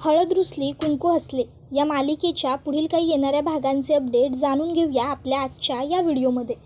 हळद रुसली कुंकू हसले या मालिकेच्या पुढील काही येणाऱ्या भागांचे अपडेट जाणून घेऊया आपल्या आजच्या या व्हिडिओमध्ये.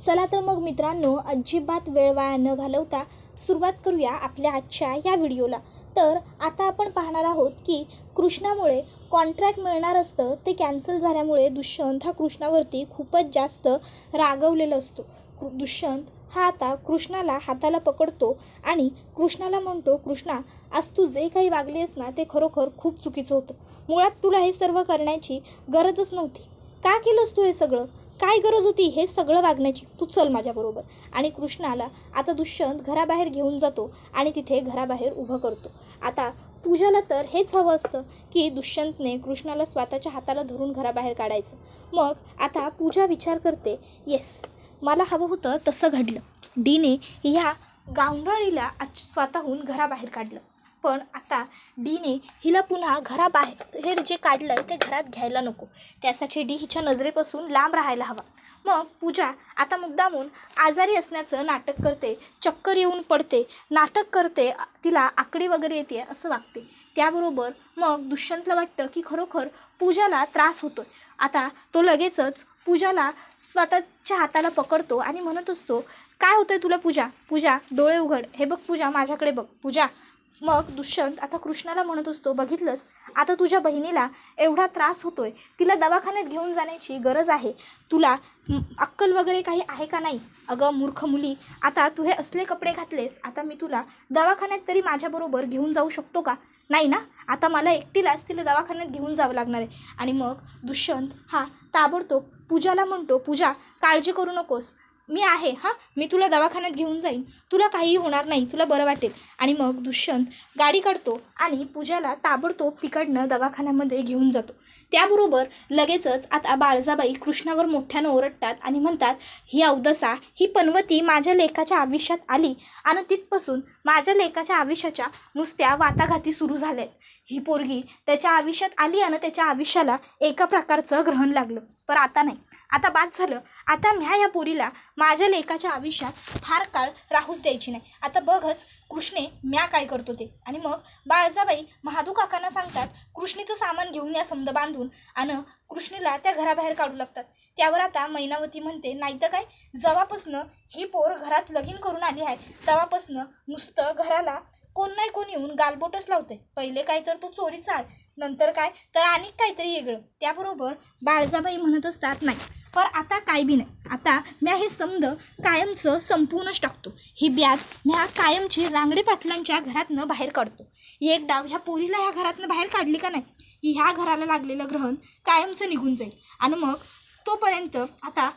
चला तर मग मित्रांनो, अजिबात वेळ वाया न घालवता सुरुवात करूया आपल्या आजच्या या व्हिडिओला. तर आता आपण पाहणार आहोत की कृष्णामुळे कॉन्ट्रॅक्ट मिळणार असतं ते कॅन्सल झाल्यामुळे दुष्यंत हा कृष्णावरती खूपच जास्त रागवलेला असतो. दुष्यंत हा आता कृष्णाला हाताला पकडतो आणि कृष्णाला म्हणतो, कृष्णा, आज तू जे काही वागलीस ना ते खरोखर खूप चुकीचं होतं. मुळात तुला हे सर्व करण्याची गरजच नव्हती. का केलंस तू हे सगळं? काय गरज होती हे सगळं वागण्याची? तू चल माझ्याबरोबर. आणि कृष्णाला आता दुष्यंत घराबाहेर घेऊन जातो आणि तिथे घराबाहेर उभं करतो. आता पूजाला तर हेच हवं असतं की दुष्यंतने कृष्णाला स्वतःच्या हाताला धरून घराबाहेर काढायचं. मग आता पूजा विचार करते, येस, मला हवं होतं तसं घडलं. डीने ह्या गावंढळीला स्वतःहून घराबाहेर काढलं, पण आता डीने हिला पुन्हा घराबाहेर जे काढलं ते घरात घ्यायला नको. त्यासाठी डी हिच्या नजरेपासून लांब राहायला हवा. मग पूजा आता मुद्दामून आजारी असण्याचं नाटक करते, चक्कर येऊन पडते, नाटक करते, तिला आकडी वगैरे येते असं वागते. त्याबरोबर मग दुष्यंतला वाटतं की खरोखर पूजाला त्रास होतोय. आता तो लगेचच पूजाला स्वतःच्या हाताला पकडतो आणि म्हणत असतो, काय होतंय तुला पूजा? पूजा, डोळे उघड. हे बघ पूजा, माझ्याकडे बघ पूजा. मग दुष्यंत आता कृष्णाला म्हणत असतो, बघितलंस, आता तुझ्या बहिणीला एवढा त्रास होतोय, तिला दवाखान्यात घेऊन जाण्याची गरज आहे. तुला अक्कल वगैरे काही आहे का नाही? अगं मूर्ख मुली, आता तू हे असले कपडे घातलेस, आता मी तुला दवाखान्यात तरी माझ्याबरोबर घेऊन जाऊ शकतो का? नाही ना. आता मला एकटीलाच तिला दवाखान्यात घेऊन जावं लागणार आहे. आणि मग दुष्यंत हा ताबडतोब पूजाला म्हणतो, पूजा, काळजी करू नकोस, मी आहे, हां, मी तुला दवाखान्यात घेऊन जाईन, तुला काहीही होणार नाही, तुला बरं वाटेल. आणि मग दुष्यंत गाडी काढतो आणि पूजाला ताबडतोब तिकडनं दवाखान्यामध्ये घेऊन जातो. त्याबरोबर लगेचच आता बाळजाबाई कृष्णावर मोठ्यानं ओरडतात आणि म्हणतात, ही अवदसा, ही पनवती माझ्या लेकाच्या आयुष्यात आली आणि तिथपासून माझ्या लेकाच्या आयुष्याच्या नुसत्या वाटाघाती सुरू झाल्या. ही पोरगी त्याच्या आयुष्यात आली आणि त्याच्या आयुष्याला एका प्रकारचं ग्रहण लागलं. पण आता नाही, आता बाद झालं. आता म्या या पोरीला माझ्या लेकाच्या आयुष्यात फार काळ राहूच द्यायची नाही. आता बघच कृष्णे म्या काय करतो ते. आणि मग बाळजाबाई महादू काकांना सांगतात, कृष्णीचं सामान घेऊन या समद बांधून, आणि कृष्णीला त्या घराबाहेर काढू लागतात. त्यावर आता मैनावती म्हणते, नाही तर काय, जेव्हापासनं ही पोर घरात लगीन करून आली आहे तेव्हापासनं नुसतं घराला कोण नाही कोण येऊन गालबोटच लावते. पहिले काय तर तो चोरी चाळ, नंतर काय तर आणि काहीतरी वेगळं. त्याबरोबर बाळजाबाई म्हणत असतात, नाही, पण आता काय बी नाही, आता म्या हे समद कायमचं संपवूनच टाकतो. ही ब्याद म्या कायमची रांगडे पाटलांच्या घरातनं बाहेर काढतो. एक डाव ह्या पोरीला ह्या घरातनं बाहेर काढली का नाही, की ह्या घराला लागलेलं ग्रहण कायमचं निघून जाईल. आणि मग तोपर्यंत आता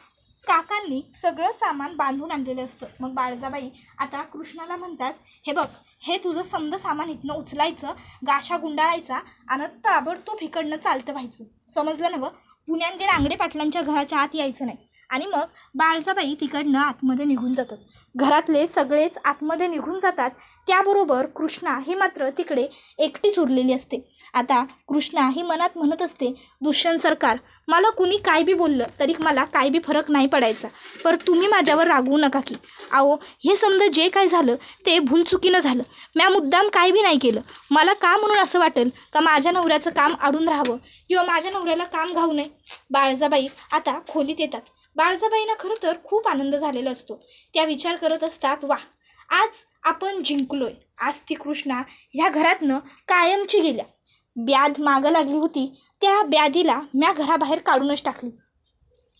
काकांनी सगळं सामान बांधून आणलेलं असतं. मग बाळजाबाई आता कृष्णाला म्हणतात, हे बघ, हे तुझं समद सामान इथनं उचलायचं, गाशा गुंडाळायचा आणि ताबडतोब इकडनं चालतं व्हायचं, समजलं ना? पुण्यात ते रांगडे पाटलांच्या घराच्या आत यायचं नाही. आणि मग बाळजाबाई तिकडनं आतमध्ये निघून जातात. घरातले सगळेच आतमध्ये निघून जातात. त्याबरोबर कृष्णा ही मात्र तिकडे एकटीच उरलेली असते. आता कृष्णा ही मनात म्हणत असते, दुष्यंत सरकार, मला कुणी काय बी बोललं तरी मला काय बी फरक नाही पडायचा, पर तुम्ही माझ्यावर रागवू नका की. अहो, हे समजा जे काय झालं ते भूलचुकीनं झालं. म्या मुद्दाम काय बी नाही केलं. मला का म्हणून असं वाटेल का माझ्या नवऱ्याचं काम अडून राहावं किंवा माझ्या नवऱ्याला काम घावू नये. बाळजाबाई आता खोलीत येतात. बाळजाबाईंना खरं तर खूप आनंद झालेला असतो. त्या विचार करत असतात, वा, आज आपण जिंकलोय. आज ती कृष्णा ह्या घरातनं कायमची गेल्या. ब्याद मागं लागली होती, त्या ब्याधीला म्या घराबाहेर काढूनच टाकली.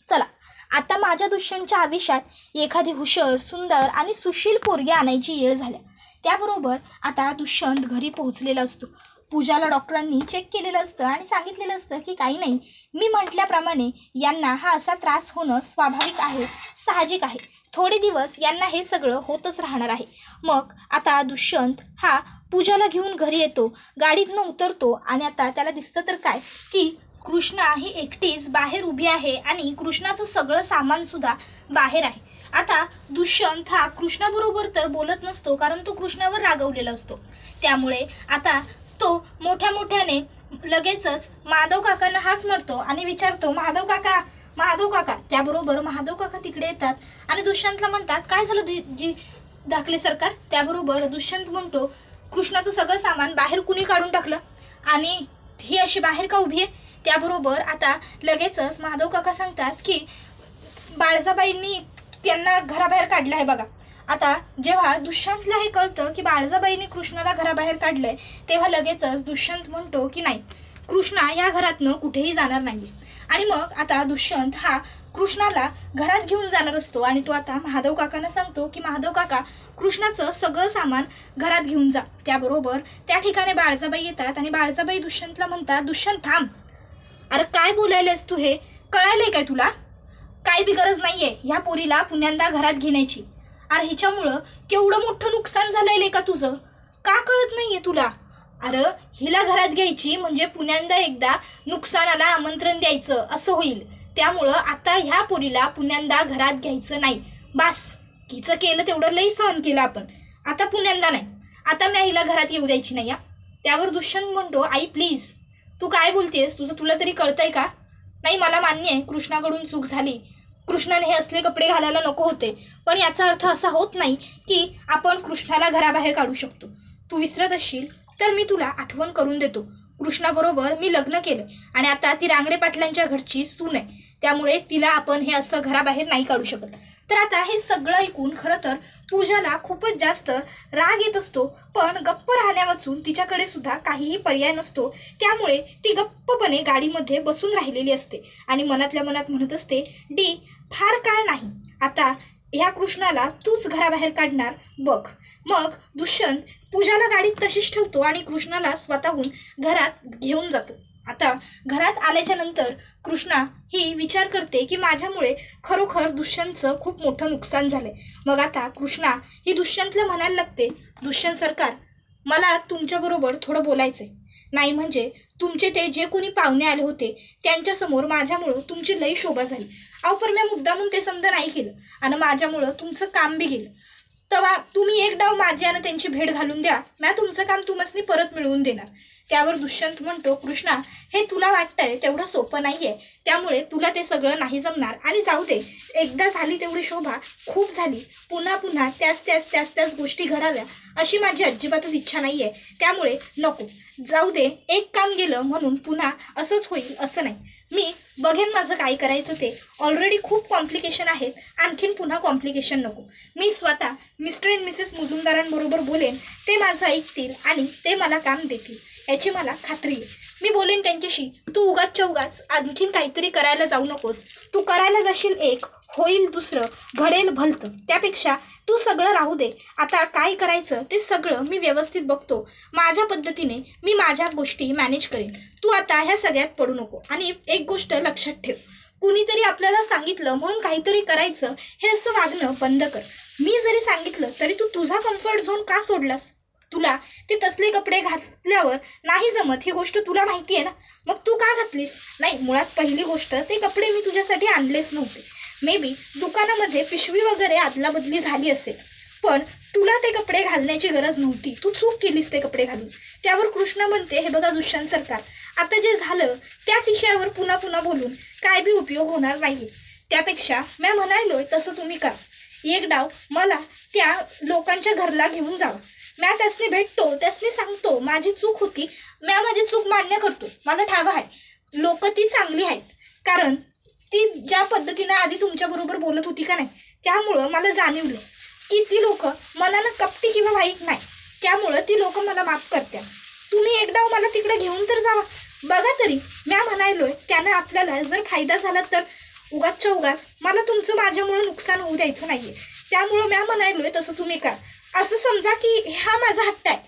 चला, आता माझ्या दुष्यंतच्या आयुष्यात एखादी हुशार, सुंदर आणि सुशील पोरगी आणायची वेळ झाल्या. त्याबरोबर आता दुष्यंत घरी पोहोचलेला असतो. पूजाला डॉक्टरांनी चेक केलेलं असतं आणि सांगितलेलं असतं की काही नाही, मी म्हटल्याप्रमाणे यांना हा असा त्रास होणं स्वाभाविक आहे, साहजिक आहे. थोडे दिवस यांना हे सगळं होतच राहणार आहे. मग आता दुष्यंत हा पूजाला घेऊन घरी येतो, गाडीतनं उतरतो आणि आता त्याला दिसतं तर काय की कृष्णा ही एकटीच बाहेर उभी आहे आणि कृष्णाचं सगळं सामानसुद्धा बाहेर आहे. आता दुष्यंत हा कृष्णाबरोबर तर बोलत नसतो, कारण तो कृष्णावर रागवलेला असतो. त्यामुळे आता तो मोठ्या मोठ्याने लगेचच माधव काकांना हाक मारतो आणि विचारतो, माधव काका, महादेव काका. त्याबरोबर महादेव काका तिकडे येतात आणि दुष्यंतला म्हणतात, काय झालं जी धाकले सरकार? त्याबरोबर दुष्यंत म्हणतो, कृष्णाचं सगळं सामान बाहेर कुणी काढून टाकलं? आणि ही अशी बाहेर का उभी आहे? त्याबरोबर आता लगेचच महादेव काका सांगतात की बाळजाबाईंनी त्यांना घराबाहेर काढलं आहे बघा. आता जेव्हा दुष्यंतला हे कळतं की बाळजाबाईंनी कृष्णाला घराबाहेर काढलंय, तेव्हा लगेचच दुष्यंत म्हणतो की नाही, कृष्णा या घरातनं कुठेही जाणार नाही. आणि मग आता दुष्यंत हा कृष्णाला घरात घेऊन जाणार असतो आणि तो आता महादेव काकांना सांगतो की महादेव काका, कृष्णाचं सगळं सामान घरात घेऊन जा. त्याबरोबर त्या ठिकाणी बाळजाबाई येतात आणि बाळजाबाई दुष्यंतला म्हणतात, दुष्यंत थांब, अरे काय बोलायलास तू? हे कळायलंय काय तुला? काय बी गरज नाहीये ह्या पोरीला पुण्यांदा घरात घेण्याची. अरे हिच्यामुळं केवढं मोठं नुकसान झालंय का तुझं, का कळत नाहीये तुला? अरे हिला घरात घ्यायची म्हणजे पुण्यांदा एकदा नुकसानाला आमंत्रण द्यायचं असं होईल. त्यामुळं आता ह्या पोरीला पुण्यांदा घरात घ्यायचं नाही. बास, हिचं केलं तेवढं लई सहन केलं आपण, आता पुण्यांदा नाही, आता मी हिला घरात येऊ द्यायची नाही. त्यावर दुष्यंत म्हणतो, आई प्लीज, तू काय बोलतेस? तुला तरी कळतंय का? नाही, मला मान्य आहे कृष्णाकडून चूक झाली, कृष्णाने हे असले कपडे घालायला नको होते, पण याचा अर्थ असा होत नाही की आपण कृष्णाला घराबाहेर काढू शकतो. तू विसरत असशील तर मी तुला आठवण करून देतो, कृष्णाबरोबर मी लग्न केलं आणि आता ती रांगडे पाटलांच्या घरची सून आहे, त्यामुळे तिला आपण हे असं घराबाहेर नाही काढू शकत. तर आता हे सगळं ऐकून खरं तर पूजाला खूपच जास्त राग येत असतो, पण गप्प राहण्या वाचून तिच्याकडे सुद्धा काहीही पर्याय नसतो. त्यामुळे ती गप्पपणे गाडीमध्ये बसून राहिलेली असते आणि मनातल्या मनात म्हणत असते, डी फार काळ नाही, आता ह्या कृष्णाला तूच घराबाहेर काढणार बघ. मग दुष्यंत पूजाला गाडीत तशीच ठेवतो आणि कृष्णाला स्वतःहून घरात घेऊन जातो. आता घरात आल्याच्या नंतर कृष्णा ही विचार करते की माझ्यामुळे खरोखर दुष्यंतचं खूप मोठं नुकसान झालंय. मग आता कृष्णा ही दुष्यंतला म्हणायला लागते, दुष्यंत सरकार, मला तुमच्याबरोबर थोडं बोलायचंय. नाही म्हणजे तुमचे ते जे कोणी पाहुणे आले होते त्यांच्यासमोर माझ्यामुळं तुमची लई शोभा झाली. पर मी मुद्दामून ते समजा नाही केलं आणि माझ्यामुळं तुमचं काम बी गेलं. तेव्हा तुम्ही एक डाव माझी आणि त्यांची भेट घालून द्या, मी तुमचं काम तुम्हाला परत मिळवून देणार. त्यावर दुष्यंत म्हणतो, कृष्णा, हे तुला वाटतंय तेवढं सोपं नाहीये, त्यामुळे तुला ते सगळं नाही जमणार. आणि जाऊ दे, एकदा झाली तेवढी शोभा खूप झाली, पुन्हा पुन्हा त्याच गोष्टी घडाव्या अशी माझी अजिबातच इच्छा नाहीये, त्यामुळे नको. जाऊ दे, एक काम गेलं म्हणून पुन्हा असंच होईल असं नाही. मी बघेन माझं काय करायचं ते. ऑलरेडी खूप कॉम्प्लिकेशन आहेत, आणखीन पुन्हा कॉम्प्लिकेशन नको. मी स्वतः मिस्टर अँड मिसेस मुजुमदारांबरोबर बोलेन, ते माझं ऐकतील आणि ते मला काम देतील याची मला खात्री आहे. मी बोलेन त्यांच्याशी. तू उगाच आणखीन काहीतरी करायला जाऊ नकोस. तू करायला जाशील एक, होईल दुसरं, घडेल भलतं. त्यापेक्षा तू सगळं राहू दे. आता काय करायचं ते सगळं मी व्यवस्थित बघतो, माझ्या पद्धतीने मी माझ्या गोष्टी मॅनेज करेन. तू आता ह्या सगळ्यात पडू नको. आणि एक गोष्ट लक्षात ठेव, कुणीतरी आपल्याला सांगितलं म्हणून काहीतरी करायचं हे असं वागणं बंद कर. मी जरी सांगितलं तरी तू तुझा कम्फर्ट झोन का सोडलास? तुला ते तसले कपडे घातल्यावर नाही जमत ही गोष्ट तुला माहिती आहे ना, मग तू का घातलीस? नाही, मुळात पहिली गोष्ट, ते कपडे मी तुझ्यासाठी आणलेच नव्हते. मे बी दुकानामध्ये पिशवी वगैरे अदलाबदली झाली असेल, पण तुला ते कपडे घालण्याची गरज नव्हती, तू चूक केलीस ते कपडे घालून. त्यावर कृष्णा म्हणते, हे बघा दुष्यंत सरकार, आता जे झालं त्याच विषयावर पुन्हा पुन्हा बोलून काय बी उपयोग होणार नाही. त्यापेक्षा मी म्हणायलोय तसं तुम्ही करा. एक डाव मला त्या लोकांच्या घरला घेऊन जावा, मी त्यासनी भेटतो, त्यासनी सांगतो माझी चूक होती, मी माझी चूक मान्य करतो. मला ठाव आहे लोक ती चांगली आहेत, कारण ती ज्या पद्धतीनं आधी तुमच्याबरोबर बोलत होती का नाही, त्यामुळं मला जाणवलं की ती लोक मनानं कपटी किंवा वाईट नाही, त्यामुळं ती लोक मला माफ करत्या. तुम्ही एक डाव मला तिकडे घेऊन तर जावा, बघा तरी. मी म्हणायलोय त्यानं आपल्याला जर फायदा झाला तर उगाच मला तुमचं माझ्यामुळं नुकसान होऊ द्यायचं नाहीये. त्यामुळं मी म्हणायलोय तसं तुम्ही करा. असं समजा की हा माझा हट्ट आहे,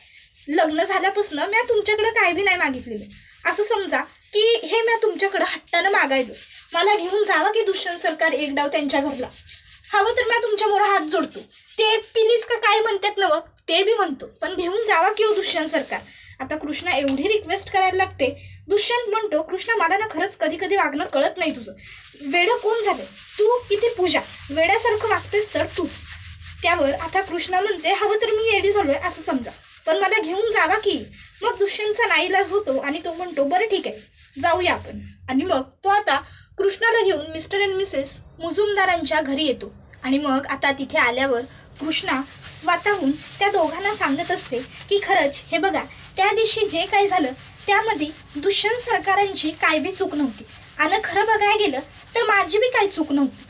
लग्न झाल्यापासून मी तुमच्याकडे काय बी नाही मागितलेलं. असं समजा की हे मी तुमच्याकडे हट्टानं मागायलो, मला घेऊन जावा की दुष्यंत सरकार एक डाव त्यांच्या घरला. हवं तर मी तुमच्यामोर हात जोडतो, ते प्लीज का काय म्हणतात नवं ते बी म्हणतो, पण घेऊन जावा की दुष्यंत सरकार. आता कृष्णा एवढी रिक्वेस्ट करायला लागते. दुष्यंत म्हणतो, कृष्णा, मला ना खरंच कधी कधी वागणं कळत नाही तुझं. वेडं कोण झालं, तू किती पूजा वेड्यासारखं वागतेस तर तूच. त्यावर आता कृष्णा म्हणते, हवं तर मी येडी झालोय असं समजा, पण मला घेऊन जावा की. मग दुष्यंतचा नाईलाज होतो आणि तो म्हणतो, बरं ठीक आहे जाऊया आपण. आणि मग तो आता कृष्णाला घेऊन मिस्टर अँड मिसेस मुजुमदारांच्या घरी येतो. आणि मग आता तिथे आल्यावर कृष्णा स्वतःहून त्या दोघांना सांगत असते की खरंच हे बघा, त्या दिवशी जे काय झालं त्यामध्ये दुष्यंत सरकारांची काय बी चूक नव्हती आणि खरं बघायला गेलं तर माझी बी काही चूक नव्हती.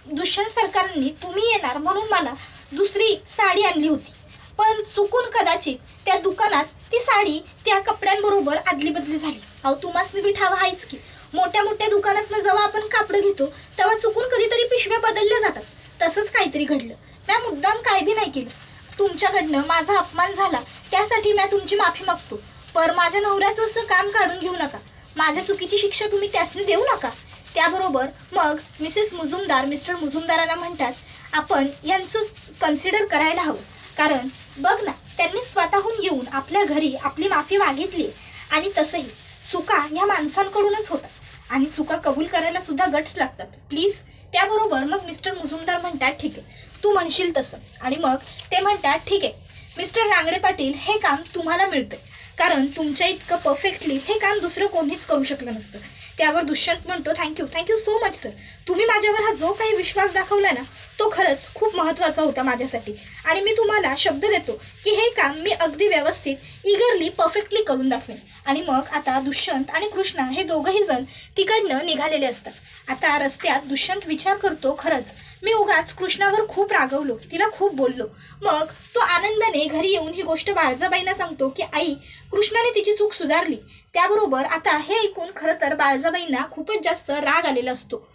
दुष्यंत सरकारांनी तुम्ही येणार म्हणून मला दुसरी साडी आणली होती, पण चुकून कदाचित त्या दुकानात ती साडी त्या कपड्यांबरोबर आदली बदली झाली. अहो तुम्हासनी बी ठाव आहेच की, मोठ्या मोठ्या दुकानातनं जेव्हा आपण कापडं घेतो तेव्हा चुकून कधीतरी पिशव्या बदलल्या जातात. तसंच काहीतरी घडलं. म्या मुद्दाम काय बी नाही केलं. तुमच्याकडनं माझा अपमान झाला त्यासाठी म्या तुमची माफी मागतो. पर माझ्या नवऱ्याचं असं काम काढून घेऊ नका. माझ्या चुकीची शिक्षा तुम्ही त्यासनी देऊ नका. त्याबरोबर मग मिसेस मुजुमदार मिस्टर मुजुमदारांना म्हणतात, आपण यांचं कन्सिडर करायला हवं. कारण बघ ना, त्यांनी स्वतःहून येऊन आपल्या घरी आपली माफी मागितली आणि तसंही चुका ह्या माणसांकडूनच होतात आणि चुका कबूल करायला सुद्धा गट्स लागतात. प्लीज. त्याबरोबर मग मिस्टर मुजुमदार म्हणतात, ठीक आहे तू म्हणशील तसं. आणि मग ते म्हणतात, ठीक आहे मिस्टर रांगडे पाटील, हे काम तुम्हाला मिळतंय कारण तुमच्या इतकं परफेक्टली हे काम दुसरं कोणीच करू शकलं नसतं. त्यावर दुष्यंत म्हणतो, थँक्यू सो मच सर. तुम्ही माझ्यावर हा जो काही विश्वास दाखवला ना तो खरंच खूप महत्त्वाचा होता माझ्यासाठी आणि मी तुम्हाला शब्द देतो की हे काम मी अगदी व्यवस्थित इगरली परफेक्टली करून दाखवेन. आणि मग आता दुष्यंत आणि कृष्णा हे दोघंही जण तिकडनं निघालेले असतात. आता रस्त्यात दुष्यंत विचार करतो, खरंच मी उगाच कृष्णावर खूप रागवलो, तिला खूप बोललो. मग तो आनंदाने घरी येऊन ही गोष्ट बाळजाबाईंना सांगतो की आई, कृष्णाने तिची चूक सुधारली. त्याबरोबर आता हे ऐकून खरं तर बाळजाबाईंना खूपच जास्त राग आलेला असतो.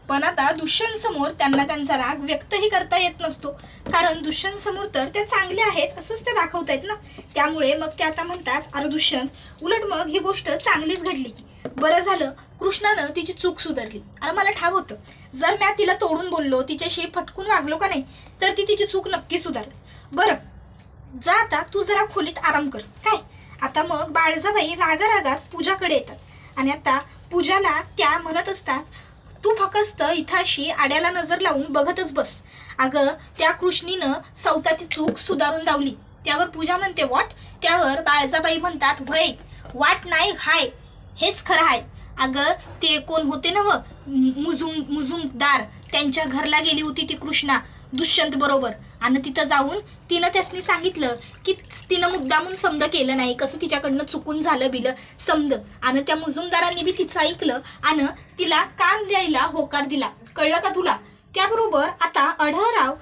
पण आता दुष्यंत समोर त्यांना त्यांचा राग व्यक्तही करता येत नसतो, कारण दुष्यंत समोर तर त्या चांगल्या आहेत असंच ते दाखवतायत ना. त्यामुळे मग ते आता म्हणतात, अरे दुष्यंत, उलट मग ही गोष्ट चांगलीच घडली की बरं झालं कृष्णानं तिची चूक सुधारली. अरे मला ठाव होतं जर मी तिला तोडून बोललो, तिच्याशी फटकून वागलो का नाही तर ती तिची चूक नक्की सुधारेल. बरं जा आता तू जरा खोलीत आराम कर. काय आता मग बाळजाबाई रागारागात पूजाकडे येतात आणि आता पूजाला त्या म्हणत असतात, तू फक्त इथं अशी आड्याला नजर लावून बघतच बस. अगं त्या कृष्णीनं सौताची चूक सुधारून दावली. त्यावर पूजा म्हणते, वॉट? त्यावर बाळजाबाई म्हणतात, भय वाट नाही हाय, हेच खरं आहे. अगं ते कोण होते ना मुजुमदार, त्यांच्या घरला गेली होती ती कृष्णा दुष्यंत बरोबर आणि तिथं जाऊन तिनं त्यासनी सांगितलं की तिनं मुद्दामून समद केलं नाही, कसं तिच्याकडनं चुकून झालं बिलं समद. आणि त्या मुजुमदारांनी बी तिचं ऐकलं आणि तिला काम द्यायला होकार दिला. कळलं का तुला? त्याबरोबर आता अढळराव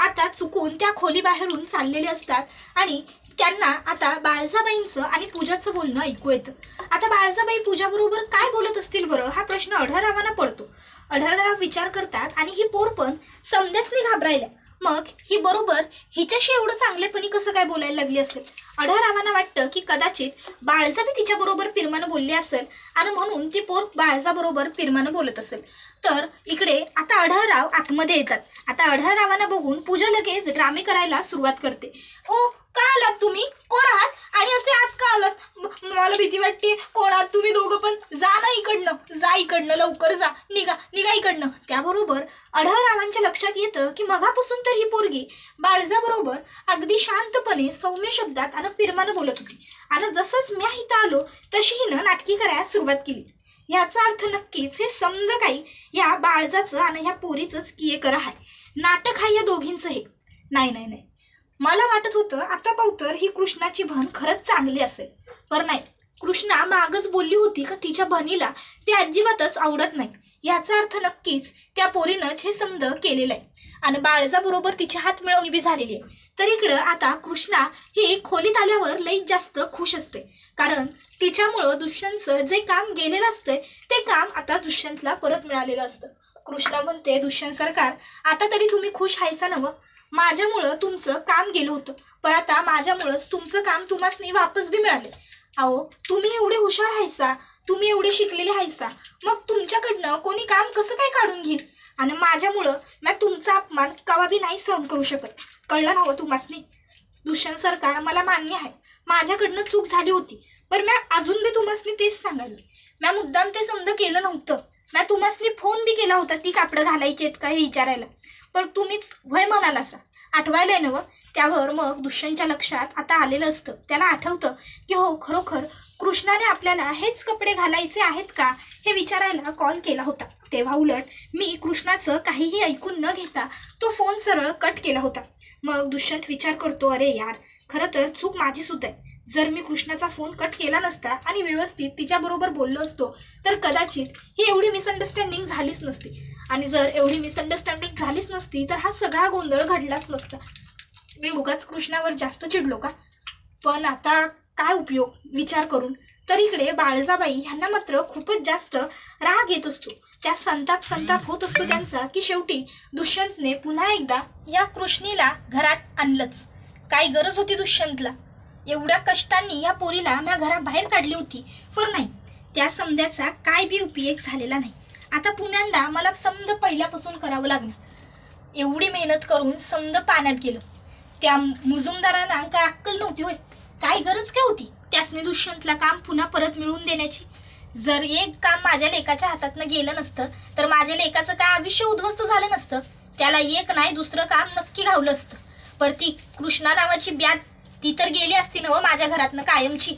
आता चुकून त्या खोलीबाहेरून चाललेले असतात आणि त्यांना आता बाळजाबाईंचं आणि पूजाचं बोलणं ऐकू येतं. आता बाळजाबाई पूजाबरोबर काय बोलत असतील बरं, हा प्रश्न अढळरावांना पडतो. अढळराव विचार करतात आणि ही पोर पण समध्यासनी घाबरायला, मग ही बरोबर हिच्याशी एवढं चांगलेपणी कसं काय बोलायला लागली असेल. अढळरावांना वाटतं की कदाचित बाळजाबी तिच्याबरोबर पिरमानं बोलली असेल आणि म्हणून ती पोर बाळजाबरोबर पिरमानं बोलत असेल. तर इकडे आता अढळराव आतमध्ये येतात. आता अढळरावांना बघून पूजा लगेच ड्रामे करायला सुरुवात करते. ओ का आलात तुम्ही? कोण आहात? आणि असे आत का आलात? मला भीती वाटते. कोण आहात तुम्ही दोघं पण? जा ना इकडनं, जा इकडनं, लवकर जा, निघा इकडनं. त्याबरोबर अढळरावांच्या लक्षात येतं की मगापासून तर ही पोरगी बाळजाबरोबर अगदी शांतपणे सौम्य शब्दात आणि पिरमानं बोलत होती आणि जसंच म्या इथं आलो तशी हिनं नाटकी करायला सुरुवात केली. याचा अर्थ नक्कीच हे समज काही ह्या बाळजाचं आणि ह्या पोरीचंच कियेकर आहे. नाटक आहे या दोघींचं हे. नाही मला वाटत होतं आता पावतर ही कृष्णाची बहीण खरंच चांगली असेल, पर नाही. कृष्णा मागच बोलली होती का तिच्या बहिणीला ते अजिबातच आवडत नाही. याचा अर्थ नक्कीच त्या पोरीनंच हे समज केलेलं आहे आणि बाळजाबरोबर तिची हात मिळवणी बी झालेली आहे. तर इकडं आता कृष्णा ही खोलीत आल्यावर लई जास्त खुश असते, कारण तिच्यामुळं दुष्यंतचं जे काम गेलेलं असतंय ते काम आता दुष्यंतला परत मिळालेलं असतं. कृष्णा म्हणते, दुष्यंत सरकार, आता तरी तुम्ही खुश हायसा नवं? माझ्यामुळं तुमचं काम गेलं होतं, पण आता माझ्यामुळंच तुमचं काम तुम्हासनी वापस बी मिळाले. अहो तुम्ही एवढे हुशार हायसा, तुम्ही एवढे शिकलेले हायसा, मग तुमच्याकडनं कोणी काम कसं काय काढून घेईल? आणि माझ्यामुळं मी तुमचा अपमान कवा बी नाही सहन करू शकत. कळलं नव्हतं तुम्हासनी? दुष्यंत सरकार, मला मान्य आहे माझ्याकडनं चूक झाली होती, पण मी अजून बी तुम्हासनी तेच सांगायला, मी मुद्दाम ते समज केलं नव्हतं. मी तुम्हासनी फोन बी केला होता ती कापडं घालायची आहेत का हे विचारायला, पण तुम्हीच वय म्हणाला असा. आठवायला आहे ना? त्यावर मग दुष्यंतच्या लक्षात आता आलेलं असतं. त्याला आठवतं की हो, खरोखर कृष्णाने आपल्याला हेच कपडे घालायचे आहेत का हे विचारायला कॉल केला होता. तेव्हा उलट मी कृष्णाचं काहीही ऐकून न घेता तो फोन सरळ कट केला होता. मग दुष्यंत विचार करतो, अरे यार, खरं तर चूक माझी सुद्धा आहे. जर मी कृष्णाचा फोन कट केला नसता आणि व्यवस्थित तिच्याबरोबर बोललो असतो तर कदाचित ही एवढी मिसअंडरस्टँडिंग झालीच नसती. आणि जर एवढी मिसअंडरस्टँडिंग झालीच नसती तर हा सगळा गोंधळ घडलाच नसता. मी उगाच कृष्णावर जास्त चिडलो का? पण आता काय उपयोग विचार करून. तर इकडे बाळजाबाई ह्यांना मात्र खूपच जास्त राग येत असतो. त्या संताप होत असतो त्यांचा की शेवटी दुष्यंतने पुन्हा एकदा या कृष्णीला घरात आणलंच. काय गरज होती दुष्यंतला? एवढ्या कष्टांनी या पोरीला म्या घराबाहेर काढली होती, पण नाही, त्या समद्याचा काय बी उपयोग झालेला नाही. आता पुन्यांदा मला समद पहिल्यापासून करावं लागणार. एवढी मेहनत करून समद पाण्यात गेलं. त्या मुजुमदारांना काय अक्कल नव्हती होय? काय गरज काय होती त्यासने दुष्यंतला काम पुन्हा परत मिळवून देण्याची? जर एक काम माझ्या लेकाच्या हातातनं गेलं नसतं तर माझ्या लेकाचं काय आयुष्य उद्ध्वस्त झालं नसतं. त्याला एक नाही दुसरं काम नक्की घावलं असतं. पण ती कृष्णा नावाची ब्यात ती तर गेली असती ना माझ्या घरातनं कायमची.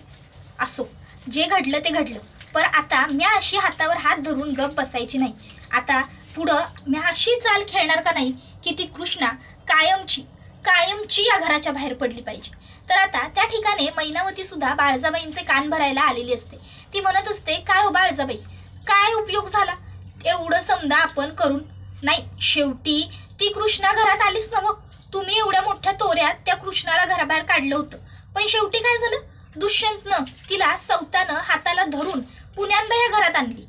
असो, जे घडलं ते घडलं. पण आता मी अशी हातावर हात धरून गप बसायची नाही. आता पुढं मी अशी चाल खेळणार का नाही की ती कृष्णा कायमची या घराच्या बाहेर पडली पाहिजे. तर आता त्या ठिकाणी मैनावती सुद्धा बाळजाबाईंचे कान भरायला आलेली असते. ती म्हणत असते, काय हो बाळजाबाई, काय उपयोग झाला एवढं समजा आपण करून? नाही, शेवटी ती कृष्णा घरात आलीच ना. मग तुम्ही एवढ्या मोठ्या तोऱ्यात त्या कृष्णाला घराबाहेर काढलं होतं, पण शेवटी काय झालं? दुष्यंतनं तिला सौतानं हाताला धरून पुन्यांदा या घरात आणली.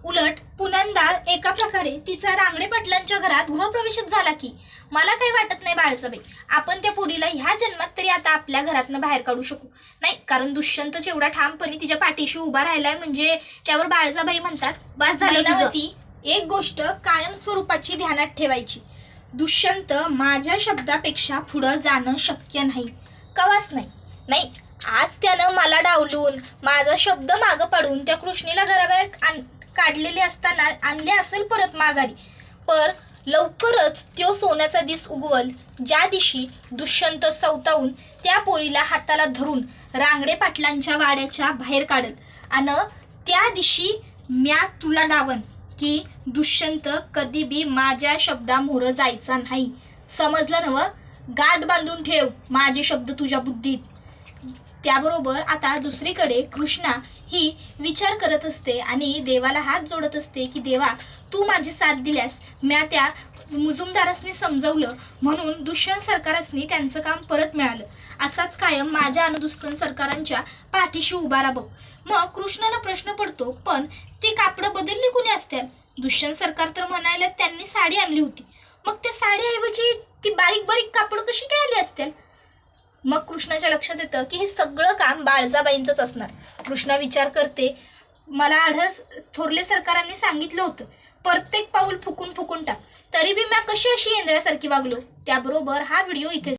उलट पुन्यांदा एका प्रकारे तिचा रांगडे पाटलांच्या घरात गृहप्रवेशच झाला की. मला काही वाटत नाही बाळजाबाई, आपण त्या पोरीला ह्या जन्मात तरी आता आपल्या घरातनं बाहेर काढू शकू. नाही, कारण दुष्यंतच एवढा ठामपणे तिच्या पाठीशी उभा राहिलाय म्हणजे त्यावर बाळजाबाई म्हणतात, बस झाली. एक गोष्ट कायम स्वरूपाची ध्यानात ठेवायची, दुष्यंत माझ्या शब्दापेक्षा पुढं जाणं शक्य नाही, कवाच नाही. नाही, आज त्यानं मला डावलून माझा शब्द मागं पाडून त्या कृष्णीला घराबाहेर काढलेले असताना आणले असेल परत माघारी. पर लवकरच त्यो सोन्याचा दिस उगवल ज्या दिवशी दुष्यंत सौतावून त्या पोरीला हाताला धरून रांगडे पाटलांच्या वाड्याच्या बाहेर काढल. आणि त्या दिवशी म्या तुला डावन की दुष्यंत कधी बी माझ्या शब्दामोहर जायचा नाही. समजलं नव? गाठ बांधून ठेव माझे शब्द तुझ्या बुद्धीत. त्याबरोबर आता दुसरीकडे कृष्णा ही विचार करत असते आणि देवाला हात जोडत असते की देवा, तू माझी साथ दिल्यास, म्या त्या मुजुमदारासनी समजवलं म्हणून दुष्यंत सरकारासनी त्यांचं काम परत मिळालं. असाच कायम माझ्या आणि दुष्यंत सरकारांच्या पाठीशी उभा राहा बघ. मग कृष्णाला प्रश्न पडतो, पण ती कापडं बदलली कुणी असतील? दुष्यंत सरकार तर म्हणायला त्यांनी साडी आणली होती, मग त्या साडीऐवजी ती बारीक बारीक कापडं कशी काय आली असतील? मग कृष्णाच्या लक्षात येतं की हे सगळं काम बाळजाबाईंचंच असणार. कृष्णा विचार करते, मला आढळस थोरले सरकारांनी सांगितलं होतं प्रत्येक पाऊल फुकून टाक, तरी बी मी कशी अशी येंद्र्यासारखी वागलो. त्याबरोबर हा व्हिडिओ इथे